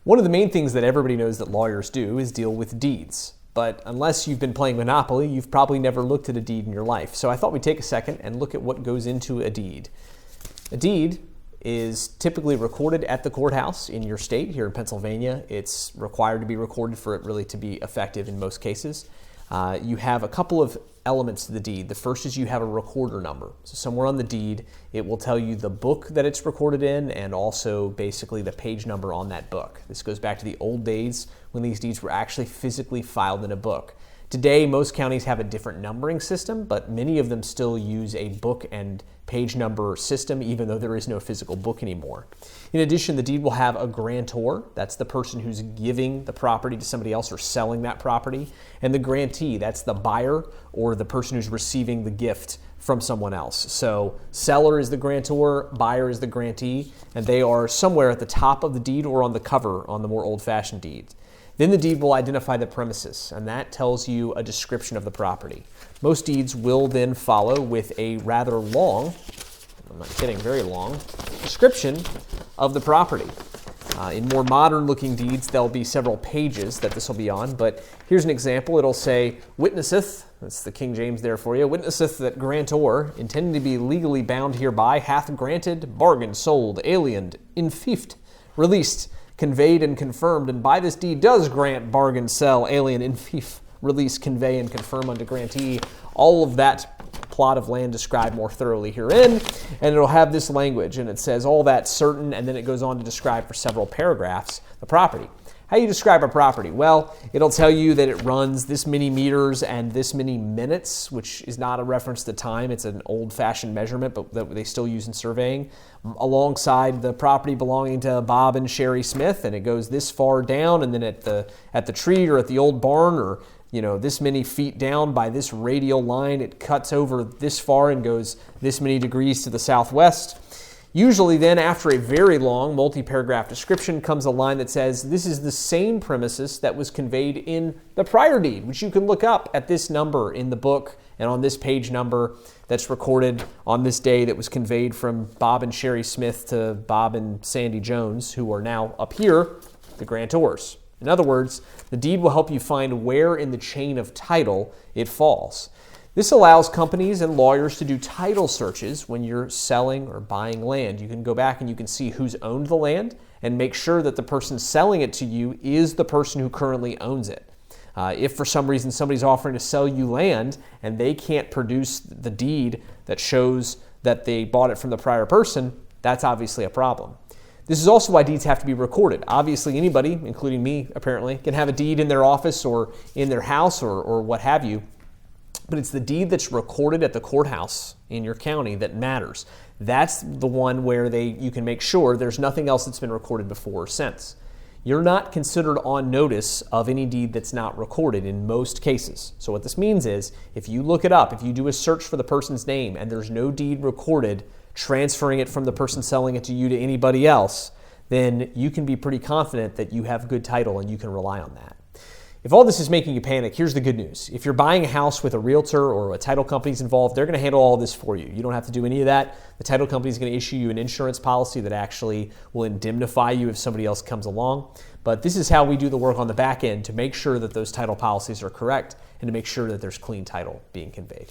One of the main things that everybody knows that lawyers do is deal with deeds. But unless you've been playing Monopoly, you've probably never looked at a deed in your life. So I thought we'd take a second and look at what goes into a deed. A deed is typically recorded at the courthouse in your state. Here in Pennsylvania, it's required to be recorded for it really to be effective in most cases. You have a couple of elements to the deed. The first is you have a recorder number. So somewhere on the deed, it will tell you the book that it's recorded in and also basically the page number on that book. This goes back to the old days when these deeds were actually physically filed in a book. Today, most counties have a different numbering system, but many of them still use a book and page number system, even though there is no physical book anymore. In addition, the deed will have a grantor. That's the person who's giving the property to somebody else or selling that property. And the grantee, that's the buyer or the person who's receiving the gift from someone else. So seller is the grantor, buyer is the grantee, and they are somewhere at the top of the deed or on the cover on the more old-fashioned deed. Then the deed will identify the premises, and that tells you a description of the property. Most deeds will then follow with a rather long, I'm not kidding, very long, description of the property. In more modern looking deeds, there'll be several pages that this will be on, but here's an example. It'll say, witnesseth, that's the King James there for you, witnesseth that grantor, intending to be legally bound hereby, hath granted, bargained, sold, aliened, infieft, released, conveyed and confirmed, and by this deed does grant, bargain, sell, alien, infief, release, convey, and confirm unto grantee. All of that plot of land described more thoroughly herein, and it'll have this language, and it says all that certain, and then it goes on to describe for several paragraphs the property. How do you describe a property? Well, it'll tell you that it runs this many meters and this many minutes, which is not a reference to time. It's an old-fashioned measurement, but that they still use in surveying, alongside the property belonging to Bob and Sherry Smith, and it goes this far down, and then at the tree or at the old barn, or this many feet down by this radial line, it cuts over this far and goes this many degrees to the southwest. Usually then, after a very long multi-paragraph description, comes a line that says, this is the same premises that was conveyed in the prior deed, which you can look up at this number in the book and on this page number that's recorded on this day that was conveyed from Bob and Sherry Smith to Bob and Sandy Jones, who are now up here, the grantors. In other words, the deed will help you find where in the chain of title it falls. This allows companies and lawyers to do title searches when you're selling or buying land. You can go back and you can see who's owned the land and make sure that the person selling it to you is the person who currently owns it. If for some reason somebody's offering to sell you land and they can't produce the deed that shows that they bought it from the prior person, that's obviously a problem. This is also why deeds have to be recorded. Obviously, anybody, including me apparently, can have a deed in their office or in their house or what have you. But it's the deed that's recorded at the courthouse in your county that matters. That's the one where you can make sure there's nothing else that's been recorded before or since. You're not considered on notice of any deed that's not recorded in most cases. So what this means is, if you look it up, if you do a search for the person's name and there's no deed recorded transferring it from the person selling it to you to anybody else, then you can be pretty confident that you have good title and you can rely on that. If all this is making you panic, here's the good news. If you're buying a house with a realtor or a title company's involved, they're going to handle all this for you. You don't have to do any of that. The title company is going to issue you an insurance policy that actually will indemnify you if somebody else comes along. But this is how we do the work on the back end to make sure that those title policies are correct and to make sure that there's clean title being conveyed.